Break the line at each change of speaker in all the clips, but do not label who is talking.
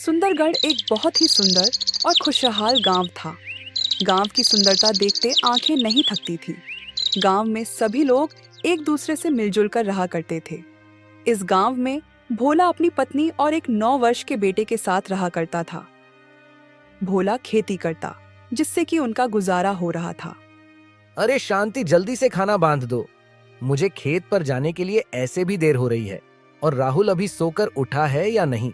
सुंदरगढ़ एक बहुत ही सुंदर और खुशहाल गांव था। गांव की सुंदरता देखते आंखें नहीं थकती थी। गांव में सभी लोग एक दूसरे से मिलजुल कर रहा करते थे। इस गांव में भोला अपनी पत्नी और एक 9 वर्ष के बेटे के साथ रहा करता था। भोला खेती करता, जिससे कि उनका गुजारा हो रहा था।
अरे शांति, जल्दी से खाना बांध दो। मुझे खेत पर जाने के लिए ऐसे भी देर हो रही है। और राहुल अभी सोकर उठा है या नहीं?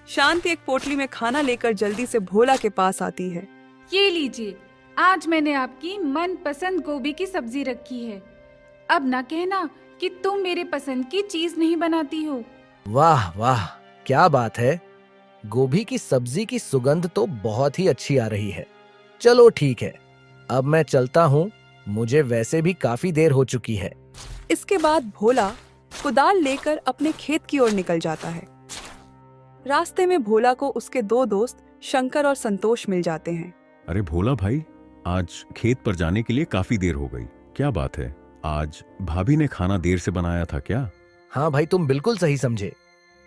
शांति एक पोटली में खाना लेकर जल्दी से भोला के पास आती है।
ये लीजिए, आज मैंने आपकी मनपसंद गोभी की सब्जी रखी है। अब ना कहना कि तुम मेरे पसंद की चीज नहीं बनाती हो।
वाह वाह, क्या बात है। गोभी की सब्जी की सुगंध तो बहुत ही अच्छी आ रही है। चलो ठीक है, अब मैं चलता हूँ। मुझे वैसे भी काफी देर हो चुकी है।
इसके बाद भोला कुदाल लेकर अपने खेत की ओर निकल जाता है। रास्ते में भोला को उसके 2 दोस्त शंकर और संतोष मिल जाते हैं।
अरे भोला भाई, आज खेत पर जाने के लिए काफी देर हो गई। क्या बात है, आज भाभी ने खाना देर से बनाया था क्या?
हाँ भाई, तुम बिल्कुल सही समझे।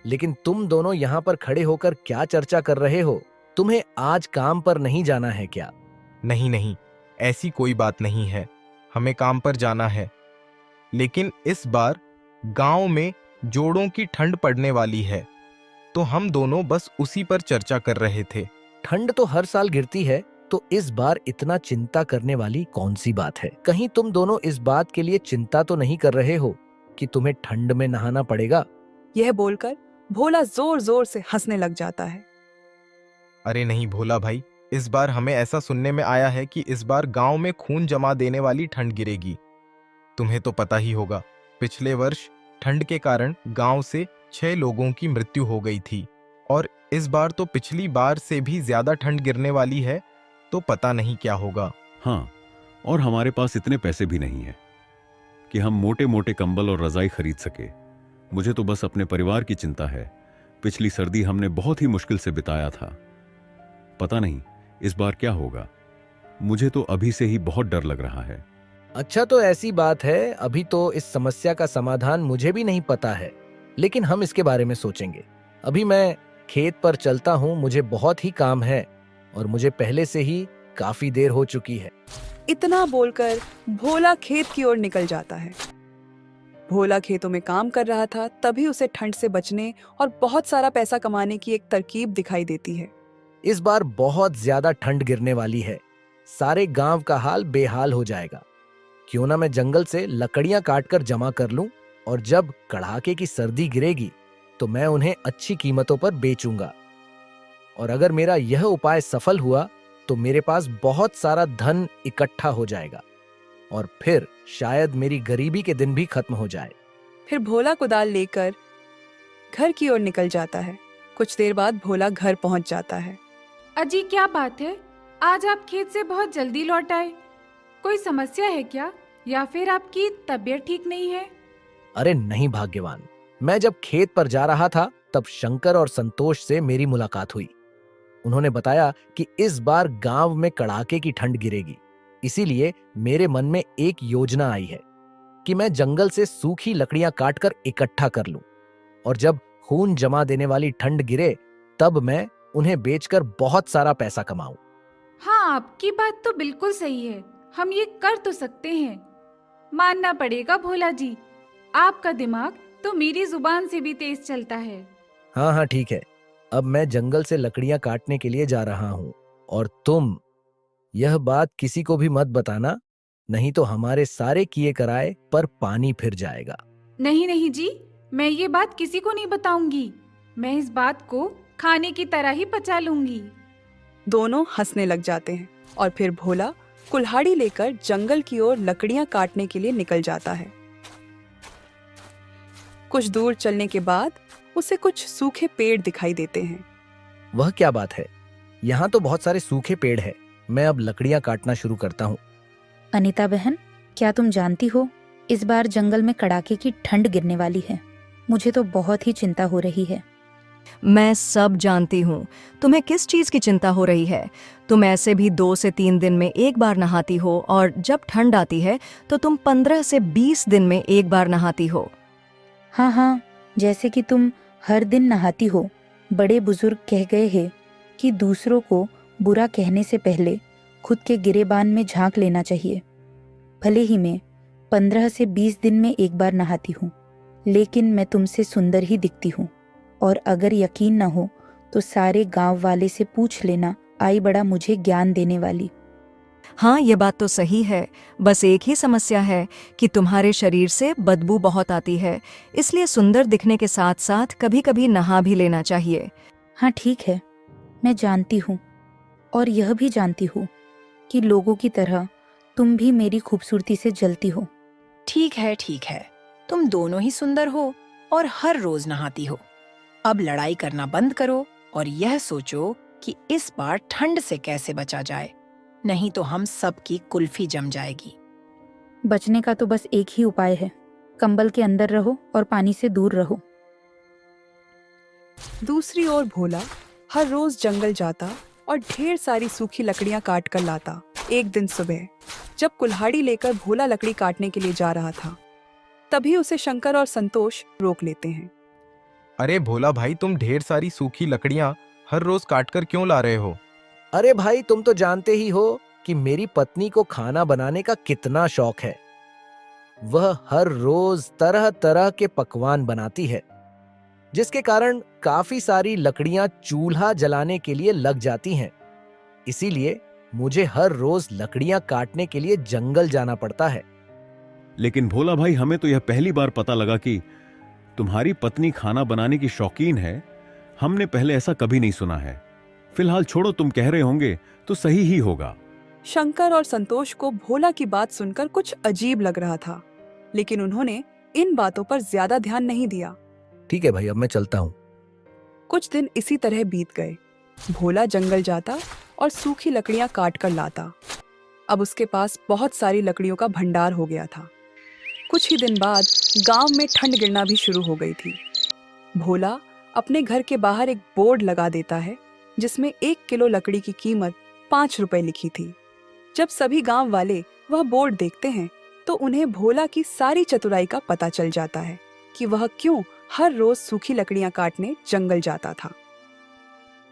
लेकिन तुम दोनों यहाँ पर खड़े होकर क्या चर्चा कर रहे हो? तुम्हें आज काम पर नहीं जाना है क्या?
नहीं नहीं, ऐसी कोई बात नहीं है। हमें काम पर जाना है, लेकिन इस बार गांव में जोड़ों की ठंड पड़ने वाली है, तो हम दोनों बस उसी पर चर्चा कर रहे थे।
ठंड तो हर साल गिरती है, तो इस बार इतना चिंता करने वाली कौन सी बात है? कहीं तुम दोनों इस बात के लिए चिंता तो नहीं कर रहे हो कि तुम्हें ठंड में नहाना पड़ेगा?
यह बोलकर भोला जोर जोर से हंसने लग जाता है।
अरे नहीं भोला भाई, इस बार हमें ऐसा सुनने में आया है कि इस बार गांव में खून जमा देने वाली ठंड गिरेगी। तुम्हें तो पता ही होगा, पिछले वर्ष ठंड के कारण गांव से 6 लोगों की मृत्यु हो गई थी, और इस बार तो पिछली बार से भी ज्यादा ठंड गिरने वाली है, तो पता नहीं क्या होगा।
हाँ, और हमारे पास इतने पैसे भी नहीं है कि हम मोटे मोटे कंबल और रजाई खरीद सके। मुझे तो बस अपने परिवार की चिंता है। पिछली सर्दी हमने बहुत ही मुश्किल से बिताया था। पता नहीं इस बार क्या होगा। मुझे तो अभी से ही बहुत डर लग रहा है।
अच्छा, तो ऐसी बात है। अभी तो इस समस्या का समाधान मुझे भी नहीं पता है, लेकिन हम इसके बारे में सोचेंगे। अभी मैं खेत पर चलता हूँ, मुझे बहुत ही काम है और मुझे पहले से ही काफी देर हो चुकी है।
इतना बोलकर भोला खेत की ओर निकल जाता है। भोला खेतों में काम कर रहा था, तभी उसे ठंड से बचने और बहुत सारा पैसा कमाने की एक तरकीब दिखाई देती है।
इस बार बहुत ज्यादा ठंड गिरने वाली है। सारे गांव का हाल बेहाल हो जाएगा। क्यों ना मैं जंगल से लकड़ियां काटकर जमा कर लूं, और जब कड़ाके की सर्दी गिरेगी तो मैं उन्हें अच्छी कीमतों पर बेचूंगा। और अगर मेरा यह उपाय सफल हुआ तो मेरे पास बहुत सारा धन इकट्ठा हो जाएगा, और फिर शायद मेरी गरीबी के दिन भी खत्म हो जाए।
फिर भोला कुदाल लेकर घर की ओर निकल जाता है। कुछ देर बाद भोला घर पहुंच जाता है।
अजी, क्या बात है, आज आप खेत से बहुत जल्दी लौट आए। कोई समस्या है क्या, या फिर आपकी तबीयत ठीक नहीं है?
अरे नहीं भाग्यवान, मैं जब खेत पर जा रहा था तब शंकर और संतोष से मेरी मुलाकात हुई। उन्होंने बताया कि इस बार गांव में कड़ाके की ठंड गिरेगी। इसीलिए मेरे मन में एक योजना आई है कि मैं जंगल से सूखी लकड़ियां काटकर इकट्ठा कर लूं, और जब खून जमा देने वाली ठंड गिरे तब मैं उन्हें बेचकर बहुत सारा पैसा कमाऊं।
हाँ, आपकी बात तो बिल्कुल सही है। हम ये कर तो सकते हैं। मानना पड़ेगा भोला जी, आपका दिमाग तो मेरी जुबान से भी तेज चलता है।
हाँ हाँ ठीक है, अब मैं जंगल से लकड़ियां काटने के लिए जा रहा हूं, और तुम यह बात किसी को भी मत बताना, नहीं तो हमारे सारे किए कराए पर पानी फिर जाएगा।
नहीं नहीं जी, मैं ये बात किसी को नहीं बताऊंगी। मैं इस बात को खाने की तरह ही पचा लूंगी।
दोनों हंसने लग जाते हैं और फिर भोला कुल्हाड़ी लेकर जंगल की ओर लकड़ियां काटने के लिए निकल जाता है। कुछ दूर चलने के बाद उसे कुछ सूखे पेड़ दिखाई देते हैं।
वह क्या बात है, यहाँ तो बहुत सारे सूखे पेड़ हैं। मैं अब लकड़ियां काटना शुरू करता हूँ।
अनीता बहन, क्या तुम जानती हो, इस बार जंगल में कड़ाके की ठंड गिरने वाली है। मुझे तो बहुत ही चिंता हो रही है।
मैं सब जानती हूँ। तुम्हें किस चीज की चिंता हो रही है? तुम ऐसे भी 2 से 3 दिन में एक बार नहाती हो, और जब ठंड आती है तो तुम 15 से 20 दिन में एक बार नहाती हो।
हाँ हाँ, जैसे कि तुम हर दिन नहाती हो, बड़े बुजुर्ग कह गए हैं कि दूसरों को बुरा कहने से पहले खुद के गिरेबान में झांक लेना चाहिए। भले ही मैं 15 से 20 दिन में एक बार नहाती हूँ, लेकिन मैं तुमसे सुंदर ही दिखती हूँ। और अगर यकीन न हो तो सारे गांव वाले से पूछ लेना, आई बड़ा मुझे ज्ञान देने वाली।
हाँ, ये बात तो सही है। बस एक ही समस्या है कि तुम्हारे शरीर से बदबू बहुत आती है, इसलिए सुंदर दिखने के साथ साथ कभी कभी नहा भी लेना चाहिए।
हाँ ठीक है, मैं जानती हूँ, और यह भी जानती हूँ कि लोगों की तरह तुम भी मेरी खूबसूरती से जलती हो।
ठीक है, तुम दोनों ही सुंदर हो और हर रोज नहाती हो। अब लड़ाई करना बंद करो और यह सोचो कि इस बार ठंड से कैसे बचा जाए, नहीं तो हम सबकी कुल्फी जम जाएगी।
बचने का तो बस एक ही उपाय है, कंबल के अंदर रहो और पानी से दूर रहो।
दूसरी ओर भोला हर रोज जंगल जाता और ढेर सारी सूखी लकड़ियां काट कर लाता। एक दिन सुबह जब कुल्हाड़ी लेकर भोला लकड़ी काटने के लिए जा रहा था, तभी उसे शंकर और संतोष रोक लेते हैं।
अरे भोला भाई, तुम ढेर सारी सूखी लकड़ियां हर रोज काटकर क्यों ला रहे हो?
अरे भाई, तुम तो जानते ही हो कि मेरी पत्नी को खाना बनाने का कितना शौक है। वह हर रोज तरह तरह के पकवान बनाती है, जिसके कारण काफी सारी लकड़ियां चूल्हा जलाने के लिए लग जाती हैं। इसीलिए मुझे हर रोज लकड़ियां काटने के लिए जंगल जाना पड़ता है।
लेकिन भोला भाई, हमें तो यह पहली बार पता लगा कि तुम्हारी पत्नी खाना बनाने की शौकीन है। हमने पहले ऐसा कभी नहीं सुना है। फिलहाल छोड़ो, तुम कह रहे होंगे तो सही ही होगा।
शंकर और संतोष को भोला की बात सुनकर कुछ अजीब लग रहा था, लेकिन उन्होंने इन बातों पर ज्यादा ध्यान नहीं दिया।
ठीक है भाई, अब मैं चलता हूँ।
कुछ दिन इसी तरह बीत गए। भोला जंगल जाता और सूखी लकड़ियां काट कर लाता। अब उसके पास बहुत सारी लकड़ियों का भंडार हो गया था। कुछ ही दिन बाद गांव में ठंड गिरना भी शुरू हो गई थी। भोला अपने घर के बाहर एक बोर्ड लगा देता है, जिसमें 1 किलो लकड़ी की कीमत 5 रुपए लिखी थी। जब सभी गांव वाले वह बोर्ड देखते हैं तो उन्हें भोला की सारी चतुराई का पता चल जाता है कि वह क्यों हर रोज सूखी लकड़ियां काटने जंगल जाता था।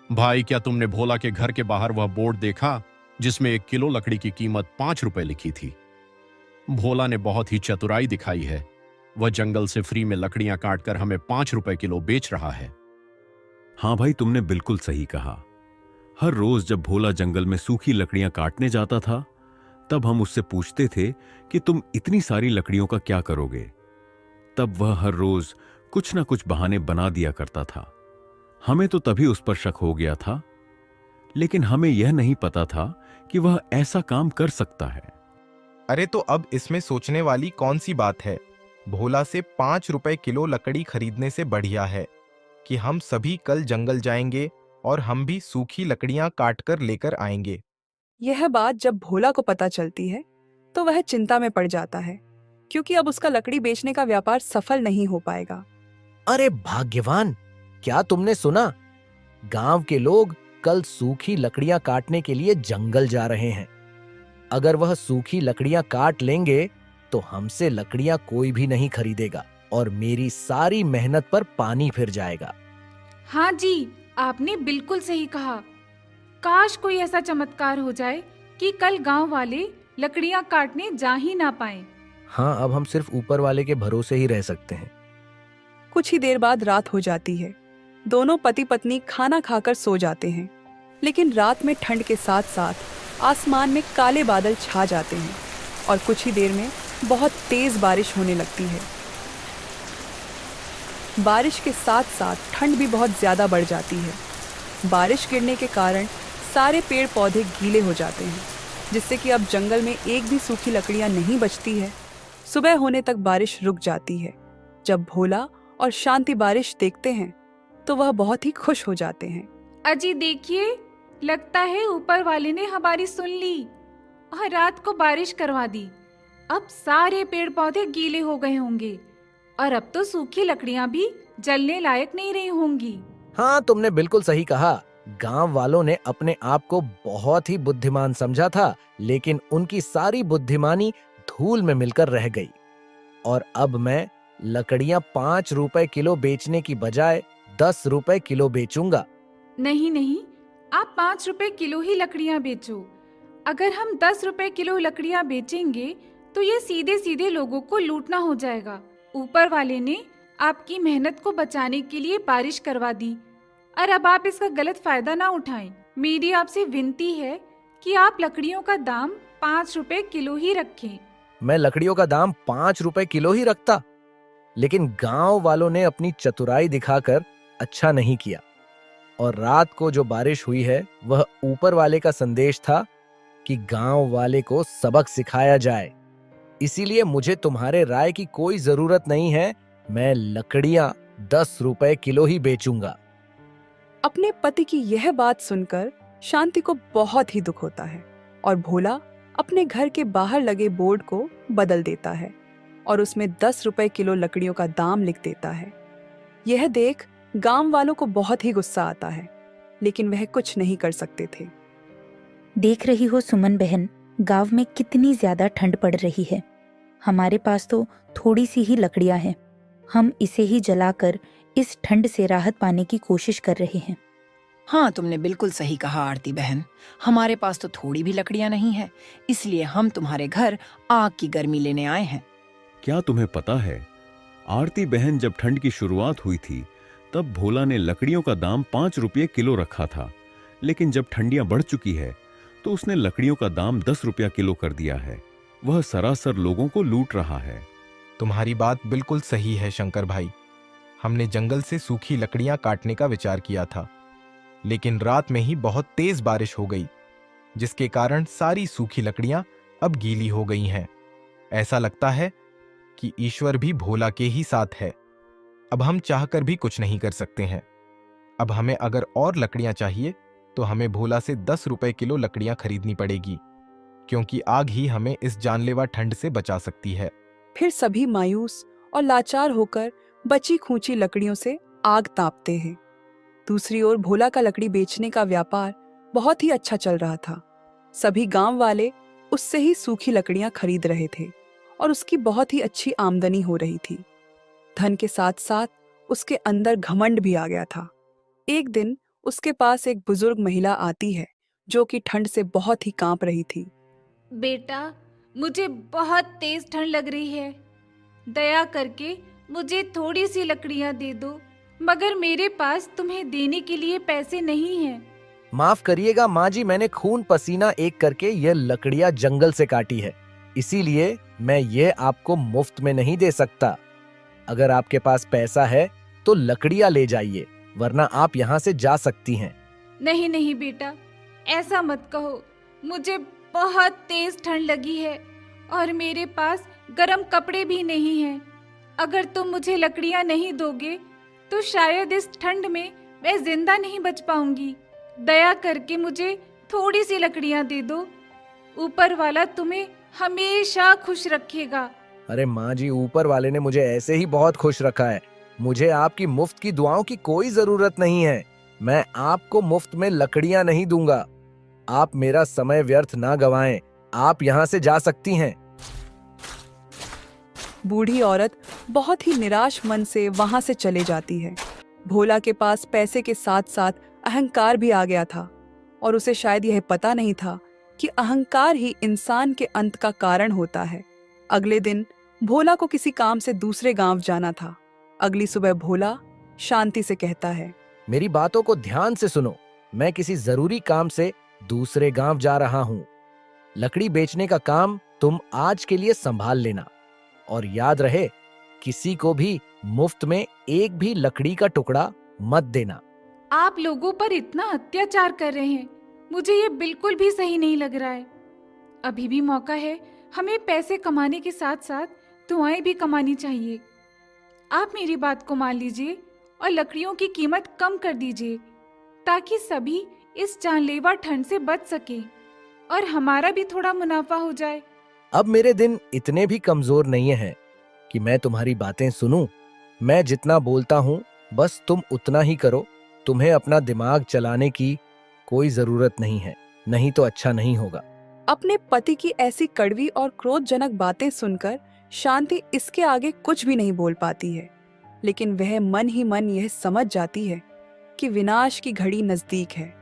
भाई, क्या तुमने भोला के घर के बाहर वह बोर्ड देखा जिसमें 1 किलो लकड़ी की कीमत 5 रुपए लिखी थी? भोला ने बहुत ही चतुराई दिखाई है। वह जंगल से फ्री में लकड़ियां काटकर हमें 5 रुपए किलो बेच रहा है।
हाँ भाई, तुमने बिल्कुल सही कहा। हर रोज जब भोला जंगल में सूखी लकड़ियां काटने जाता था, तब हम उससे पूछते थे कि तुम इतनी सारी लकड़ियों का क्या करोगे। तब वह हर रोज कुछ ना कुछ बहाने बना दिया करता था। हमें तो तभी उस पर शक हो गया था, लेकिन हमें यह नहीं पता था कि वह ऐसा काम कर सकता है।
अरे तो अब इसमें सोचने वाली कौन सी बात है? भोला से 5 रुपए किलो लकड़ी खरीदने से बढ़िया है कि हम सभी कल जंगल जाएंगे और हम भी सूखी लकड़ियां काट कर लेकर आएंगे।
यह बात जब भोला को पता चलती है तो वह चिंता में पड़ जाता है, क्योंकि अब उसका लकड़ी बेचने का व्यापार सफल नहीं हो पाएगा।
अरे भाग्यवान, क्या तुमने सुना? गांव के लोग कल सूखी लकड़ियां काटने के लिए जंगल जा रहे हैं। अगर वह सूखी लकड़ियां काट लेंगे तो हमसे लकड़ियां कोई भी नहीं खरीदेगा और मेरी सारी मेहनत पर पानी फिर जाएगा।
हाँ जी, आपने बिल्कुल सही कहा। काश कोई ऐसा चमत्कार हो जाए कि कल गांव वाले लकड़ियां काटने जा ही ना पाएं।
हाँ, अब हम सिर्फ ऊपर वाले के भरोसे ही रह सकते हैं।
कुछ ही देर बाद रात हो जाती है। दोनों पति पत्नी खाना खाकर सो जाते हैं, लेकिन रात में ठंड के साथ साथ आसमान में काले बादल छा जाते हैं और कुछ ही देर में बहुत तेज बारिश होने लगती है। बारिश के साथ साथ ठंड भी बहुत ज्यादा बढ़ जाती है। बारिश गिरने के कारण सारे पेड़ पौधे गीले हो जाते हैं, जिससे कि अब जंगल में एक भी सूखी लकड़ियां नहीं बचती है। सुबह होने तक बारिश रुक जाती है। जब भोला और शांति बारिश देखते हैं तो वह बहुत ही खुश हो जाते हैं।
अजी देखिए, लगता है ऊपर वाले ने हमारी सुन ली और रात को बारिश करवा दी। अब सारे पेड़ पौधे गीले हो गए होंगे और अब तो सूखी लकड़ियां भी जलने लायक नहीं रही होंगी।
हाँ, तुमने बिल्कुल सही कहा। गांव वालों ने अपने आप को बहुत ही बुद्धिमान समझा था, लेकिन उनकी सारी बुद्धिमानी धूल में मिलकर रह गई। और अब मैं लकड़ियां 5 रुपए किलो बेचने की बजाय 10 रुपए किलो बेचूंगा।
नहीं नहीं, आप 5 रुपए किलो ही लकड़ियां बेचो। अगर हम 10 रुपए किलो लकड़ियां बेचेंगे तो ये सीधे सीधे लोगों को लूटना हो जाएगा। ऊपर वाले ने आपकी मेहनत को बचाने के लिए बारिश करवा दी, और अब आप इसका गलत फायदा ना उठाएं। मेरी आपसे विनती है कि आप लकड़ियों का दाम 5 रुपए किलो ही रखें।
मैं लकड़ियों का दाम 5 रुपए किलो ही रखता, लेकिन गांव वालों ने अपनी चतुराई दिखाकर अच्छा नहीं किया, और रात को जो बारिश हुई है वह ऊपर वाले का संदेश था कि गांव वाले को सबक सिखाया जाए। इसीलिए मुझे तुम्हारे राय की कोई जरूरत नहीं है। मैं लकड़ियां 10 रुपए किलो ही बेचूंगा।
अपने पति की यह बात सुनकर शांति को बहुत ही दुख होता है और भोला अपने घर के बाहर लगे बोर्ड को बदल देता है और उसमें 10 रुपए किलो लकड़ियों का दाम लिख देता है। यह देख गांव वालों को बहुत ही गुस्सा आता है, लेकिन वह कुछ नहीं कर सकते थे।
देख रही हो सुमन बहन, गांव में कितनी ज्यादा ठंड पड़ रही है। हमारे पास तो थोड़ी सी ही लकड़ियां हैं। हम इसे ही जलाकर इस ठंड से राहत पाने की कोशिश कर रहे हैं।
हाँ, तुमने बिल्कुल सही कहा आरती बहन। हमारे पास तो थोड़ी भी लकड़ियां नहीं है, इसलिए हम तुम्हारे घर आग की गर्मी लेने आए हैं।
क्या तुम्हें पता है, आरती बहन जब ठंड की शुरुआत हुई थी तब भोला ने लकड़ियों का दाम 5 रुपये किलो रखा था, लेकिन जब ठंडियां बढ़ चुकी है तो उसने लकड़ियों का दाम 10 रुपया किलो कर दिया है। वह सरासर लोगों को लूट रहा है।
तुम्हारी बात बिल्कुल सही है शंकर भाई। हमने जंगल से सूखी लकड़ियां काटने का विचार किया था, लेकिन रात में ही बहुत तेज बारिश हो गई, जिसके कारण सारी सूखी लकड़ियां अब गीली हो गई हैं। ऐसा लगता है कि ईश्वर भी भोला के ही साथ है। अब हम चाहकर भी कुछ नहीं कर सकते हैं। अब हमें अगर और लकड़ियां चाहिए तो हमें भोला से 10 रुपए किलो लकड़ियां खरीदनी पड़ेगी, क्योंकि आग ही हमें इस जानलेवा ठंड से बचा सकती है।
फिर सभी मायूस और लाचार होकर बची खूंची लकड़ियों से आग तापते हैं। दूसरी ओर भोला का लकड़ी बेचने का व्यापार बहुत ही अच्छा चल रहा था। सभी गांव वाले उससे ही सूखी लकड़ियां खरीद रहे थे और उसकी बहुत ही अच्छी आमदनी हो रही थी। धन के साथ साथ उसके अंदर घमंड भी आ गया था। एक दिन उसके पास एक बुजुर्ग महिला आती है जो कि ठंड से बहुत ही कांप रही थी।
बेटा, मुझे बहुत तेज ठंड लग रही है। दया करके मुझे थोड़ी सी लकड़ियां दे दो, मगर मेरे पास तुम्हें देने के लिए पैसे नहीं हैं।
माफ करिएगा माँ जी, मैंने खून पसीना एक करके यह लकड़ियां जंगल से काटी है, इसीलिए मैं ये आपको मुफ्त में नहीं दे सकता। अगर आपके पास पैसा है तो लकड़ियां ले जाइए, वरना आप यहाँ से जा सकती हैं।
नहीं नहीं बेटा, ऐसा मत कहो। मुझे बहुत तेज ठंड लगी है और मेरे पास गर्म कपड़े भी नहीं हैं। अगर तुम मुझे लकड़ियां नहीं दोगे तो शायद इस ठंड में मैं जिंदा नहीं बच पाऊंगी। दया करके मुझे थोड़ी सी लकड़ियां दे दो। ऊपर वाला तुम्हें हमेशा खुश रखेगा।
अरे माँ जी, ऊपर वाले ने मुझे ऐसे ही बहुत खुश रखा है। मुझे आपकी मुफ्त की दुआओं की कोई जरूरत नहीं है। मैं आपको मुफ्त में लकड़ियां नहीं दूंगा। आप मेरा समय व्यर्थ ना गवाएं। आप यहाँ से जा सकती हैं।
बूढ़ी औरत बहुत ही निराश मन से वहां से चले जाती है। भोला के पास पैसे के साथ साथ अहंकार भी आ गया था और उसे शायद यह पता नहीं था कि अहंकार ही इंसान के अंत का कारण होता है। अगले दिन भोला को किसी काम से दूसरे गांव जाना था। अगली सुबह भोला शांति से कहता है,
मेरी बातों को ध्यान से सुनो। मैं किसी जरूरी काम से दूसरे गांव जा रहा हूँ। लकड़ी बेचने का काम तुम आज के लिए संभाल लेना, और याद रहे किसी को भी मुफ्त में एक भी लकड़ी का टुकड़ा मत देना।
आप लोगों पर इतना अत्याचार कर रहे हैं, मुझे ये बिल्कुल भी सही नहीं लग रहा है। अभी भी मौका है, हमें पैसे कमाने के साथ साथ दुआएं भी कमानी चाहिए। आप मेरी बात को मान लीजिए और लकड़ियों की कीमत कम कर दीजिए, ताकि सभी इस जानलेवा ठंड से बच सके और हमारा भी थोड़ा मुनाफा हो जाए।
अब मेरे दिन इतने भी कमजोर नहीं हैं कि मैं तुम्हारी बातें सुनूं। मैं जितना बोलता हूँ बस तुम उतना ही करो। तुम्हें अपना दिमाग चलाने की कोई जरूरत नहीं है, नहीं तो अच्छा नहीं होगा।
अपने पति की ऐसी कड़वी और क्रोधजनक बातें सुनकर शांति इसके आगे कुछ भी नहीं बोल पाती है। लेकिन वह मन ही मन यह समझ जाती है कि विनाश की घड़ी नजदीक है।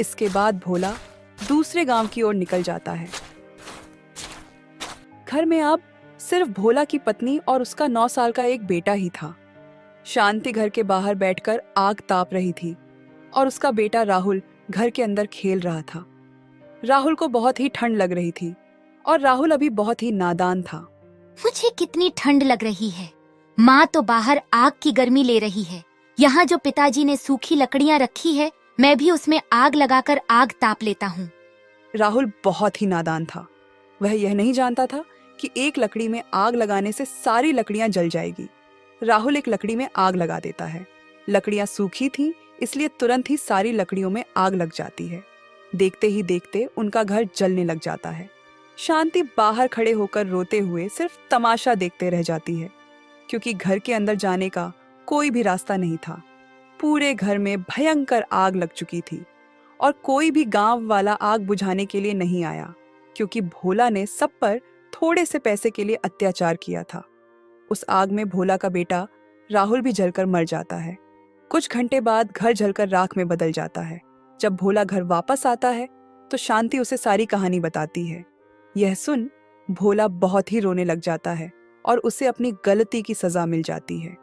इसके बाद भोला दूसरे गांव की ओर निकल जाता है। घर में अब सिर्फ भोला की पत्नी और उसका 9 साल का एक बेटा ही था। शांति घर के बाहर बैठकर आग ताप रही थी और उसका बेटा राहुल घर के अंदर खेल रहा था। राहुल को बहुत ही ठंड लग रही थी और राहुल अभी बहुत ही नादान था।
मुझे कितनी ठंड लग रही है। माँ तो बाहर आग की गर्मी ले रही है। यहाँ जो पिताजी ने सूखी लकड़ियाँ रखी है, मैं भी उसमें आग लगाकर आग ताप लेता हूँ।
राहुल बहुत ही नादान था। वह यह नहीं जानता था कि एक लकड़ी में आग लगाने से सारी लकड़ियां जल जाएगी। राहुल एक लकड़ी में आग लगा देता है। लकड़ियां सूखी थीं, इसलिए तुरंत ही सारी लकड़ियों में आग लग जाती है। देखते ही देखते उनका घर जलने लग जाता है। शांति बाहर खड़े होकर रोते हुए सिर्फ तमाशा देखते रह जाती है, क्योंकि घर के अंदर जाने का कोई भी रास्ता नहीं था। पूरे घर में भयंकर आग लग चुकी थी और कोई भी गांव वाला आग बुझाने के लिए नहीं आया, क्योंकि भोला ने सब पर थोड़े से पैसे के लिए अत्याचार किया था। उस आग में भोला का बेटा राहुल भी जलकर मर जाता है। कुछ घंटे बाद घर जलकर राख में बदल जाता है। जब भोला घर वापस आता है तो शांति उसे सारी कहानी बताती है। यह सुन भोला बहुत ही रोने लग जाता है और उसे अपनी गलती की सजा मिल जाती है।